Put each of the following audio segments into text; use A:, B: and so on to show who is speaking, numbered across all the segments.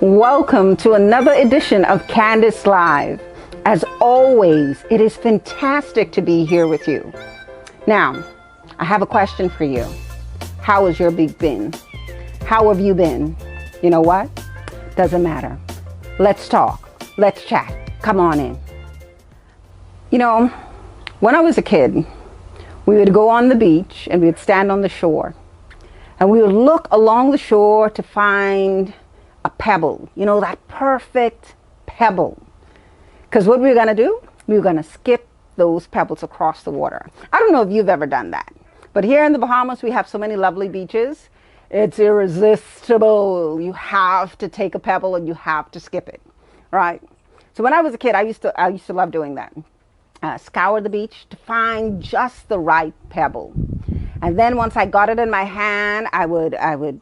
A: Welcome to another edition of CandisLive. As always, it is fantastic to be here with you. Now, I have a question for you. How has your week been? How have you been? You know what? Doesn't matter. Let's talk. Let's chat. Come on in. You know, when I was a kid, we would go on the beach and we would stand on the shore. And we would look along the shore to find a pebble, you know, that perfect pebble. Because what we were going to do, we were going to skip those pebbles across the water. I don't know if you've ever done that, but here in the Bahamas, we have so many lovely beaches. It's irresistible. You have to take a pebble and you have to skip it, right? So when I was a kid, I used to love doing that. Scour the beach to find just the right pebble. And then once I got it in my hand, I would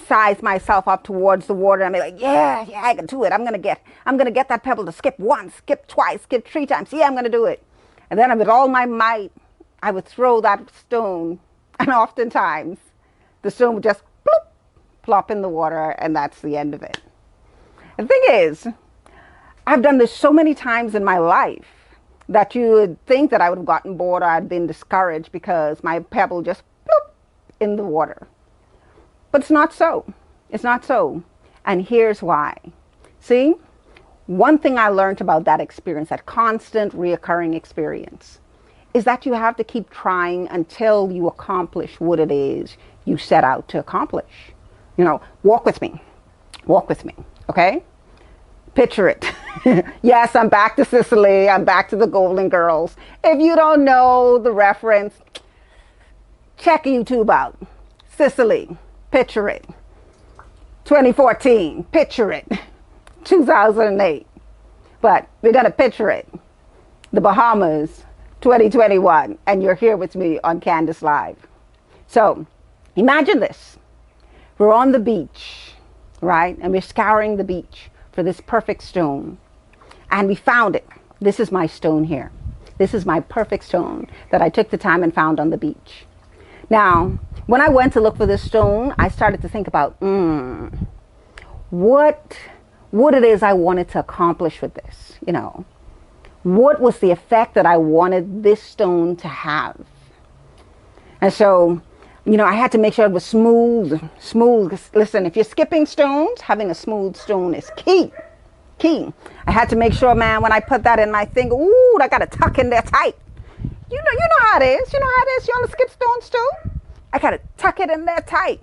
A: size myself up towards the water and be like, yeah, I can do it. I'm gonna get that pebble to skip once, skip twice, skip 3 times. Yeah, I'm gonna do it. And then with all my might, I would throw that stone, and oftentimes the stone would just bloop, plop in the water, and that's the end of it. The thing is, I've done this so many times in my life that you would think that I would have gotten bored or I'd been discouraged because my pebble just bloop in the water. But it's not so. It's not so. And here's why. See, one thing I learned about that experience, that constant reoccurring experience, is that you have to keep trying until you accomplish what it is you set out to accomplish. You know, walk with me. Walk with me, okay? Picture it. Yes, I'm back to Sicily. I'm back to the Golden Girls. If you don't know the reference, check YouTube out. Sicily. Picture it. 2014, picture it. 2008. But we're going to picture it. The Bahamas, 2021. And you're here with me on CandisLive. So imagine this. We're on the beach, right? And we're scouring the beach for this perfect stone. And we found it. This is my stone here. This is my perfect stone that I took the time and found on the beach. Now, when I went to look for this stone, I started to think about what it is I wanted to accomplish with this. You know, what was the effect that I wanted this stone to have? And so, you know, I had to make sure it was smooth. Listen, if you're skipping stones, having a smooth stone is key. I had to make sure, man, when I put that in my finger, ooh, I got to tuck in there tight. You know how it is. You know how it is. You want to skip stones too? I got to tuck it in there tight.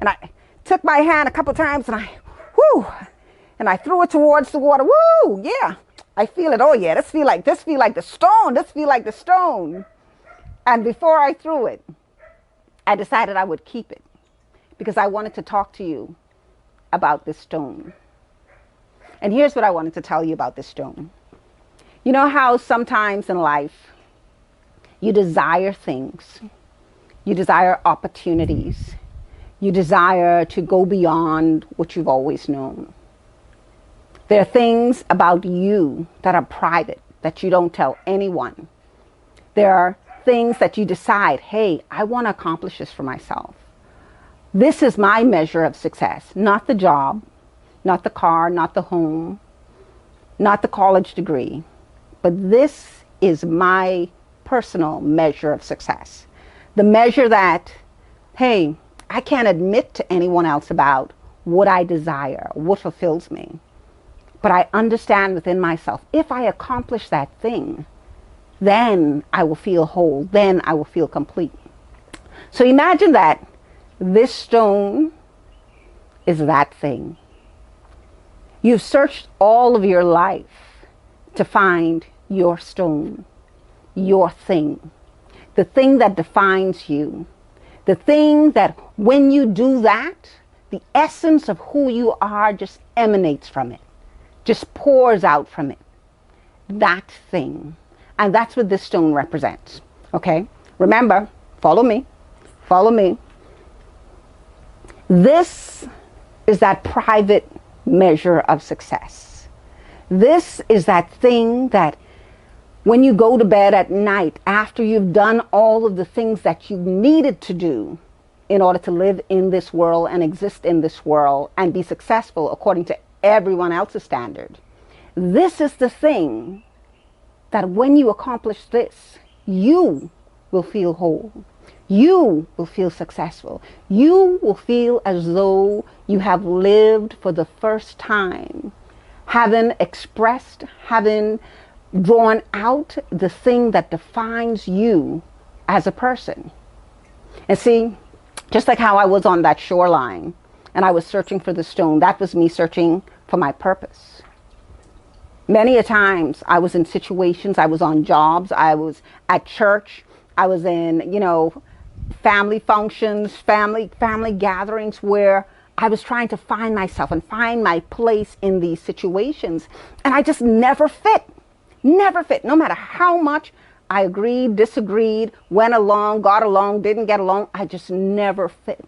A: And I took my hand a couple times and I threw it towards the water. Woo, yeah. I feel it. Oh yeah, this feel like the stone. This feel like the stone. And before I threw it, I decided I would keep it because I wanted to talk to you about this stone. And here's what I wanted to tell you about this stone. You know how sometimes in life you desire things, you desire opportunities, you desire to go beyond what you've always known. There are things about you that are private that you don't tell anyone. There are things that you decide, hey, I want to accomplish this for myself. This is my measure of success, not the job, not the car, not the home, not the college degree, but this is my personal measure of success. The measure that, hey, I can't admit to anyone else about what I desire, what fulfills me. But I understand within myself, if I accomplish that thing, then I will feel whole, then I will feel complete. So imagine that this stone is that thing. You've searched all of your life to find your stone, your thing, the thing that defines you, the thing that when you do that, the essence of who you are just emanates from it, just pours out from it, that thing. And that's what this stone represents, okay? Remember, follow me. This is that private measure of success. This is that thing that when you go to bed at night, after you've done all of the things that you needed to do in order to live in this world and exist in this world and be successful according to everyone else's standard. This is the thing that when you accomplish this, you will feel whole. You will feel successful. You will feel as though you have lived for the first time, having expressed, having drawn out the thing that defines you as a person. And see, just like how I was on that shoreline and I was searching for the stone, that was me searching for my purpose. Many a times I was in situations, I was on jobs, I was at church, I was in, family functions, family gatherings where I was trying to find myself and find my place in these situations. And I just never fit, no matter how much I agreed, disagreed, went along, got along, didn't get along. I just never fit.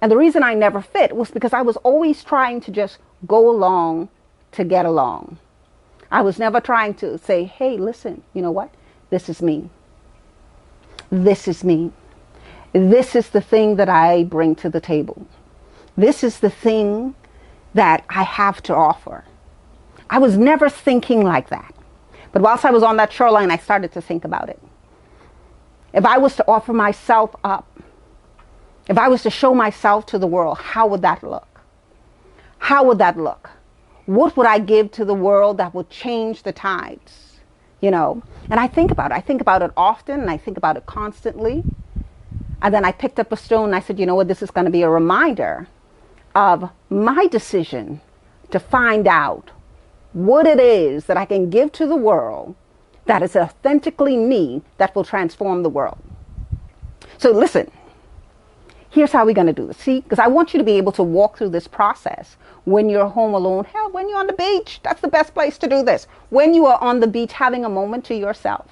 A: And the reason I never fit was because I was always trying to just go along to get along. I was never trying to say, hey, listen, you know what? This is me. This is me. This is the thing that I bring to the table. This is the thing that I have to offer. I was never thinking like that. But whilst I was on that shoreline, I started to think about it. If I was to offer myself up, if I was to show myself to the world, how would that look? How would that look? What would I give to the world that would change the tides? And I think about it. I think about it often, and I think about it constantly. And then I picked up a stone and I said, you know what, this is going to be a reminder of my decision to find out what it is that I can give to the world that is authentically me that will transform the world. So listen, here's how we're going to do this. See, because I want you to be able to walk through this process when you're home alone. Hell, when you're on the beach, that's the best place to do this. When you are on the beach having a moment to yourself,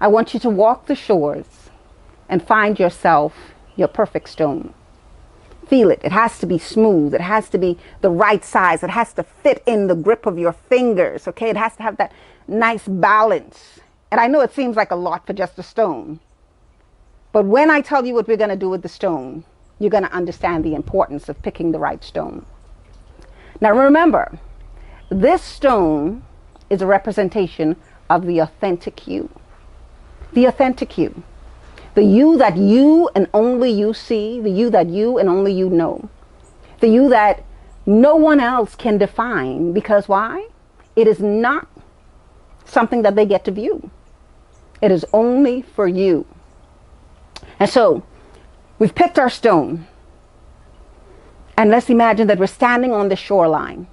A: I want you to walk the shores and find yourself your perfect stone. Feel it. It has to be smooth. It has to be the right size. It has to fit in the grip of your fingers. Okay. It has to have that nice balance. And I know it seems like a lot for just a stone, but when I tell you what we're going to do with the stone, you're going to understand the importance of picking the right stone. Now remember, this stone is a representation of the authentic you. The authentic you. The you that you and only you see, the you that you and only you know, the you that no one else can define, because why? It is not something that they get to view. It is only for you. And so we've picked our stone, and let's imagine that we're standing on the shoreline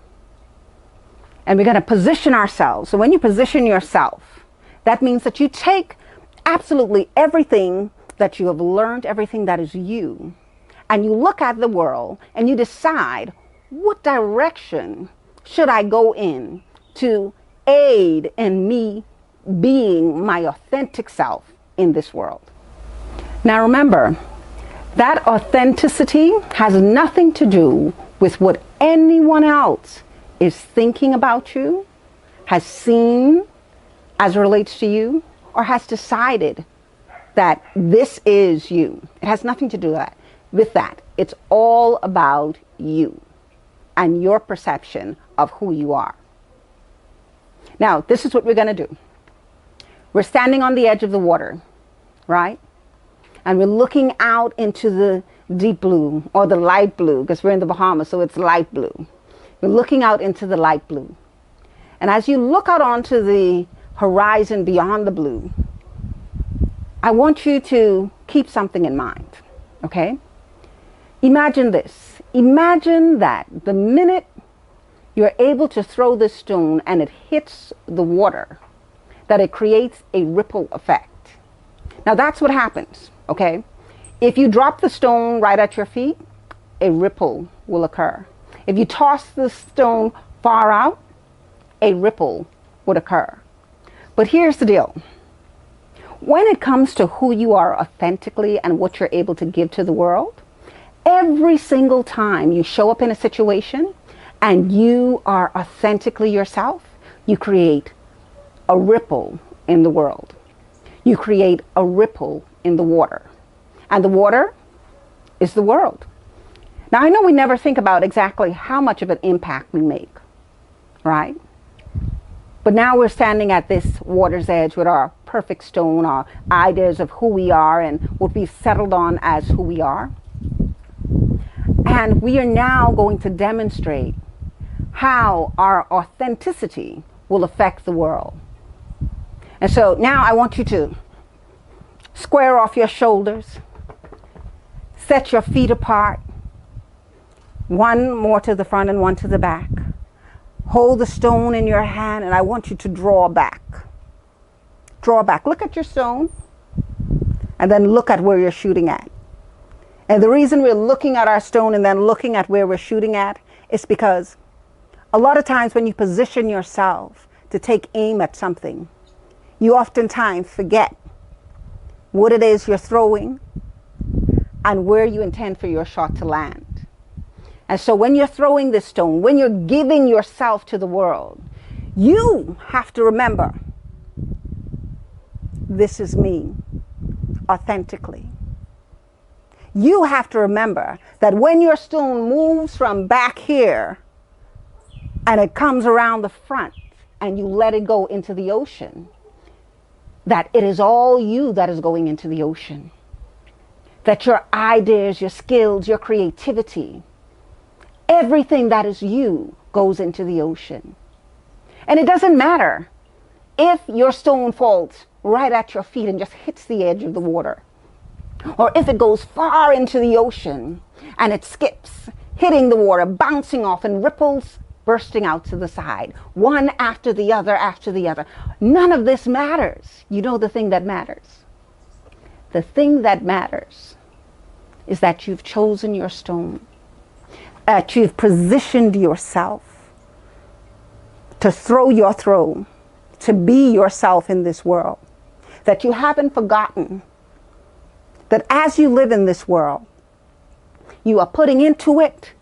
A: and we're going to position ourselves. So when you position yourself, that means that you take absolutely everything that you have learned, everything that is you, and you look at the world and you decide, what direction should I go in to aid in me being my authentic self in this world? Now remember, that authenticity has nothing to do with what anyone else is thinking about you, has seen as it relates to you, or has decided that this is you. It has nothing to do with that. It's all about you and your perception of who you are. Now, this is what we're going to do. We're standing on the edge of the water, right? And we're looking out into the deep blue or the light blue, because we're in the Bahamas, so it's light blue. We're looking out into the light blue. And as you look out onto the horizon beyond the blue, I want you to keep something in mind, okay? Imagine this. Imagine that the minute you're able to throw this stone and it hits the water, that it creates a ripple effect. Now that's what happens, okay? If you drop the stone right at your feet, a ripple will occur. If you toss the stone far out, a ripple would occur. But here's the deal. When it comes to who you are authentically and what you're able to give to the world, every single time you show up in a situation and you are authentically yourself, you create a ripple in the world. You create a ripple in the water. And the water is the world. Now, I know we never think about exactly how much of an impact we make, right? But now we're standing at this water's edge with our perfect stone, our ideas of who we are and what we've settled on as who we are. And we are now going to demonstrate how our authenticity will affect the world. And so now I want you to square off your shoulders, set your feet apart, one more to the front and one to the back. Hold the stone in your hand, and I want you to draw back. Draw back. Look at your stone, and then look at where you're shooting at. And the reason we're looking at our stone and then looking at where we're shooting at is because a lot of times when you position yourself to take aim at something, you oftentimes forget what it is you're throwing and where you intend for your shot to land. And so when you're throwing this stone, when you're giving yourself to the world, you have to remember, this is me, authentically. You have to remember that when your stone moves from back here and it comes around the front and you let it go into the ocean, that it is all you that is going into the ocean. That your ideas, your skills, your creativity, everything that is you goes into the ocean. And it doesn't matter if your stone falls right at your feet and just hits the edge of the water, or if it goes far into the ocean and it skips, hitting the water, bouncing off, and ripples bursting out to the side, one after the other after the other. None of this matters. You know the thing that matters? The thing that matters is that you've chosen your stone, that you've positioned yourself to throw your throw, to be yourself in this world, that you haven't forgotten that as you live in this world, you are putting into it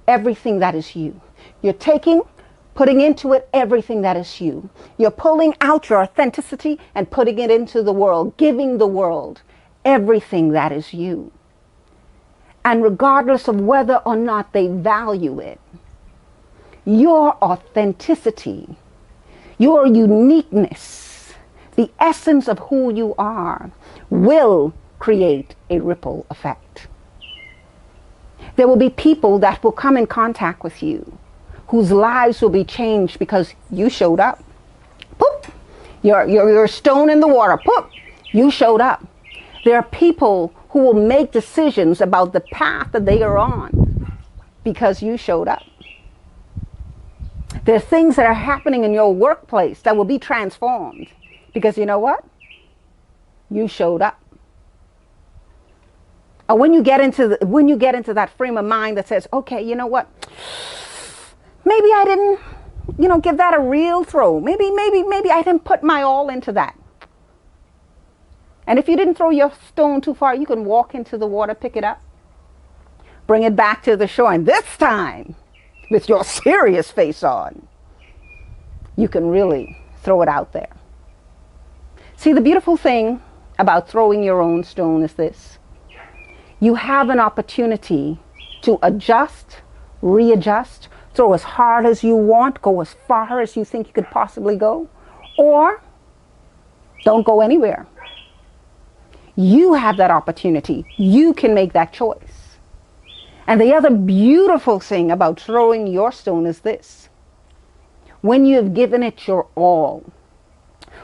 A: everything that is you. You're putting into it everything that is you. You're pulling out your authenticity and putting it into the world, giving the world everything that is you. And regardless of whether or not they value it, your authenticity, your uniqueness, the essence of who you are, will create a ripple effect. There will be people that will come in contact with you, whose lives will be changed because you showed up. Poop! You're a stone in the water. Poop! You showed up. There are people who will make decisions about the path that they are on because you showed up. There are things that are happening in your workplace that will be transformed because you know what? You showed up. Or when you get into that frame of mind that says, okay, you know what? Maybe I didn't, give that a real throw. Maybe I didn't put my all into that. And if you didn't throw your stone too far, you can walk into the water, pick it up, bring it back to the shore. And this time, with your serious face on, you can really throw it out there. See, the beautiful thing about throwing your own stone is this. You have an opportunity to adjust, readjust, throw as hard as you want, go as far as you think you could possibly go, or don't go anywhere. You have that opportunity. You can make that choice. And the other beautiful thing about throwing your stone is this. When you have given it your all,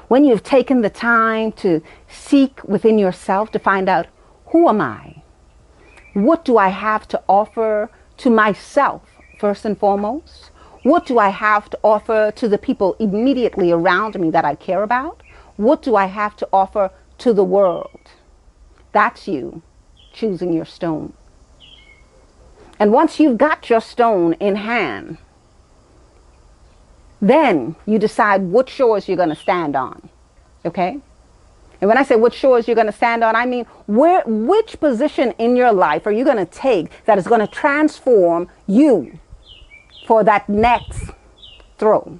A: when you've taken the time to seek within yourself to find out, who am I? What do I have to offer to myself, first and foremost? What do I have to offer to the people immediately around me that I care about? What do I have to offer to the world? That's you choosing your stone. And once you've got your stone in hand, then you decide what shores you're going to stand on. Okay? And when I say what shores you're going to stand on, I mean which position in your life are you going to take that is going to transform you for that next throw?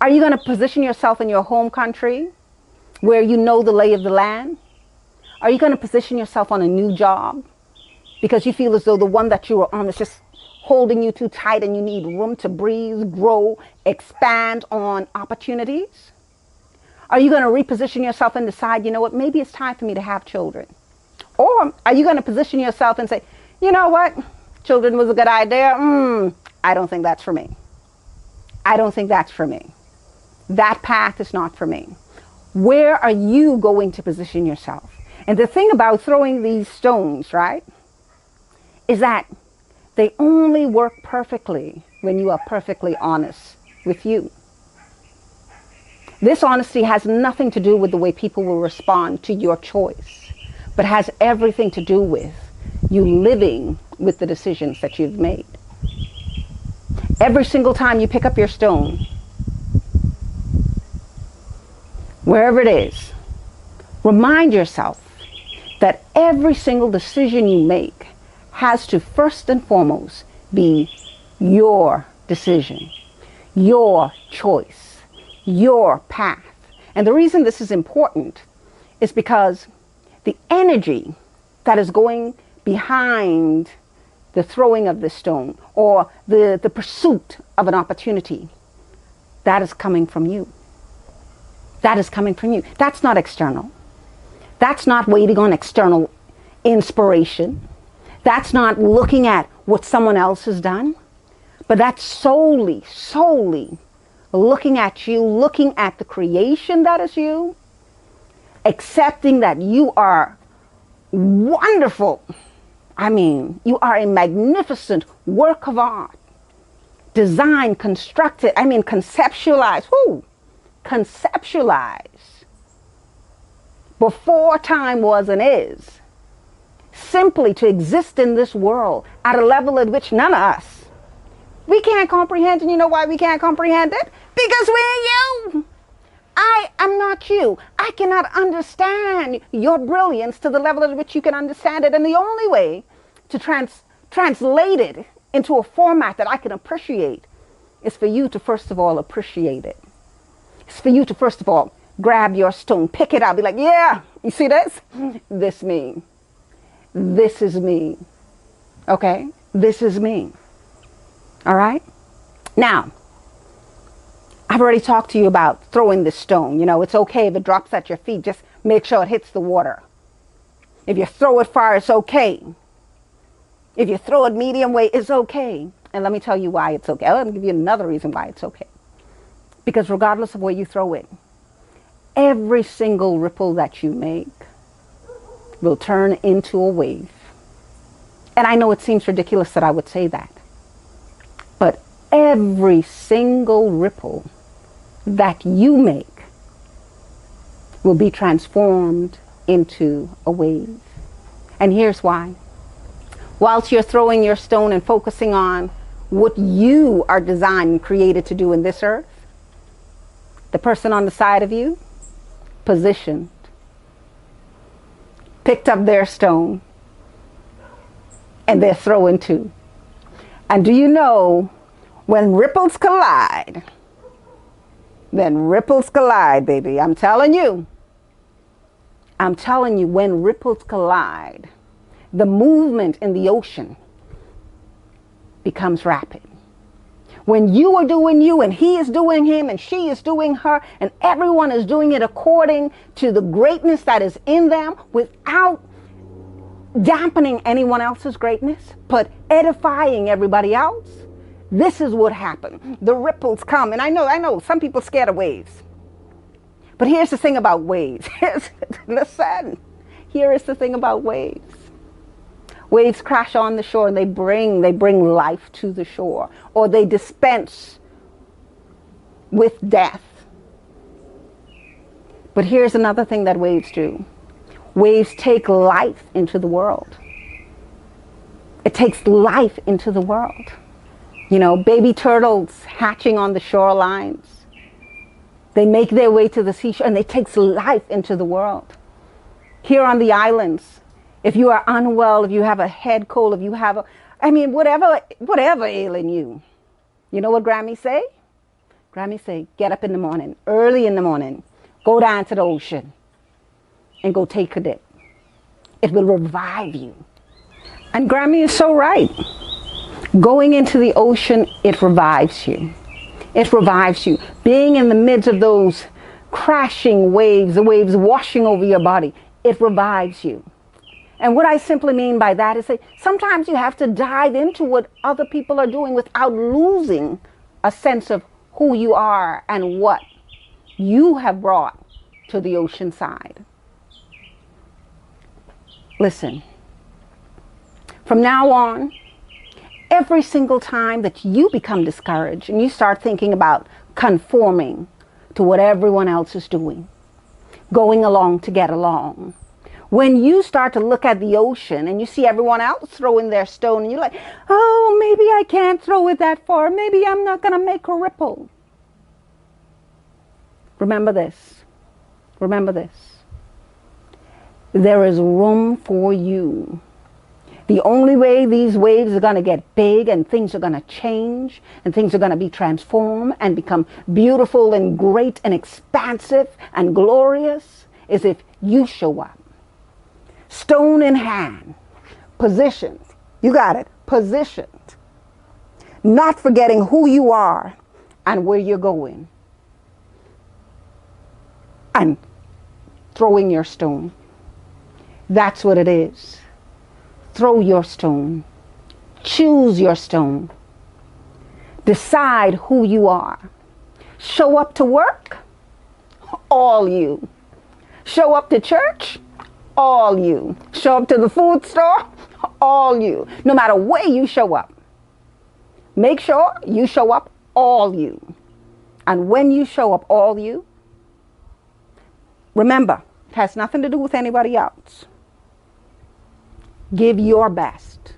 A: Are you going to position yourself in your home country where you know the lay of the land? Are you going to position yourself on a new job because you feel as though the one that you are on is just holding you too tight and you need room to breathe, grow, expand on opportunities? Are you going to reposition yourself and decide, you know what, maybe it's time for me to have children? Or are you going to position yourself and say, you know what, children was a good idea. I don't think that's for me. I don't think that's for me. That path is not for me. Where are you going to position yourself? And the thing about throwing these stones, right, is that they only work perfectly when you are perfectly honest with you. This honesty has nothing to do with the way people will respond to your choice, but has everything to do with you living with the decisions that you've made. Every single time you pick up your stone, wherever it is, remind yourself that every single decision you make has to first and foremost be your decision, your choice, your path. And the reason this is important is because the energy that is going behind the throwing of the stone or the pursuit of an opportunity, that is coming from you. That is coming from you. That's not external. That's not waiting on external inspiration. That's not looking at what someone else has done. But that's solely looking at you, looking at the creation that is you, accepting that you are wonderful. I mean, you are a magnificent work of art. Designed, constructed, conceptualized. Conceptualize before time was and is, simply to exist in this world at a level at which none of us, we can't comprehend. And you know why we can't comprehend it? Because we're you. I am not you. I cannot understand your brilliance to the level at which you can understand it. And the only way to translate it into a format that I can appreciate is for you to first of all appreciate it. It's for you to first of all grab your stone, pick it up, be like, yeah, you see this? This me. This is me. Okay? This is me. All right? Now, I've already talked to you about throwing the stone. You know, it's okay if it drops at your feet. Just make sure it hits the water. If you throw it far, it's okay. If you throw it medium weight, it's okay. And let me tell you why it's okay. Let me give you another reason why it's okay. Because regardless of where you throw it, every single ripple that you make will turn into a wave. And I know it seems ridiculous that I would say that, but every single ripple that you make will be transformed into a wave. And here's why. Whilst you're throwing your stone and focusing on what you are designed and created to do in this earth, the person on the side of you, positioned, picked up their stone, and they're throwing too. And do you know, when ripples collide, baby, I'm telling you, when ripples collide, the movement in the ocean becomes rapid. When you are doing you and he is doing him and she is doing her and everyone is doing it according to the greatness that is in them without dampening anyone else's greatness, but edifying everybody else, this is what happened. The ripples come. And I know some people scared of waves. But here's the thing about waves. Listen, here is the thing about waves. Waves crash on the shore and they bring life to the shore, or they dispense with death. But here's another thing that waves do. Waves take life into the world. It takes life into the world. You know, baby turtles hatching on the shorelines. They make their way to the seashore and it takes life into the world. Here on the islands, if you are unwell, if you have a head cold, if you have whatever ailing you, you know what Grammy say? Grammy say, get up in the morning, early in the morning, go down to the ocean and go take a dip. It will revive you. And Grammy is so right. Going into the ocean, it revives you. It revives you. Being in the midst of those crashing waves, the waves washing over your body, it revives you. And what I simply mean by that is that sometimes you have to dive into what other people are doing without losing a sense of who you are and what you have brought to the ocean side. Listen, from now on, every single time that you become discouraged and you start thinking about conforming to what everyone else is doing, going along to get along, when you start to look at the ocean and you see everyone else throwing their stone and you're like, oh, maybe I can't throw it that far. Maybe I'm not going to make a ripple. Remember this. Remember this. There is room for you. The only way these waves are going to get big and things are going to change and things are going to be transformed and become beautiful and great and expansive and glorious is if you show up. Stone in hand, positioned. You got it. Positioned. Not forgetting who you are and where you're going. And throwing your stone. That's what it is. Throw your stone. Choose your stone. Decide who you are. Show up to work, all you. Show up to church, all you. Show up to the food store, all you. No matter where you show up, make sure you show up, all you. And when you show up, all you, remember, it has nothing to do with anybody else. Give your best.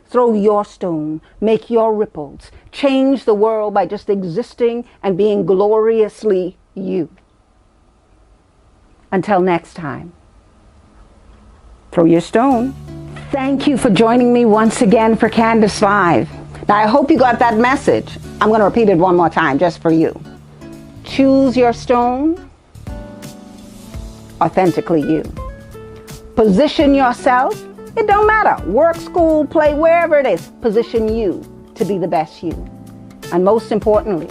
A: Throw your stone. Make your ripples. Change the world by just existing and being gloriously you. Until next time, throw your stone. Thank you for joining me once again for CandisLive. Now, I hope you got that message. I'm going to repeat it one more time just for you. Choose your stone. Authentically you. Position yourself. It don't matter. Work, school, play, wherever it is. Position you to be the best you. And most importantly,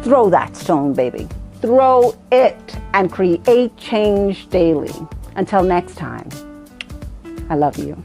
A: throw that stone, baby. Throw it and create change daily. Until next time, I love you.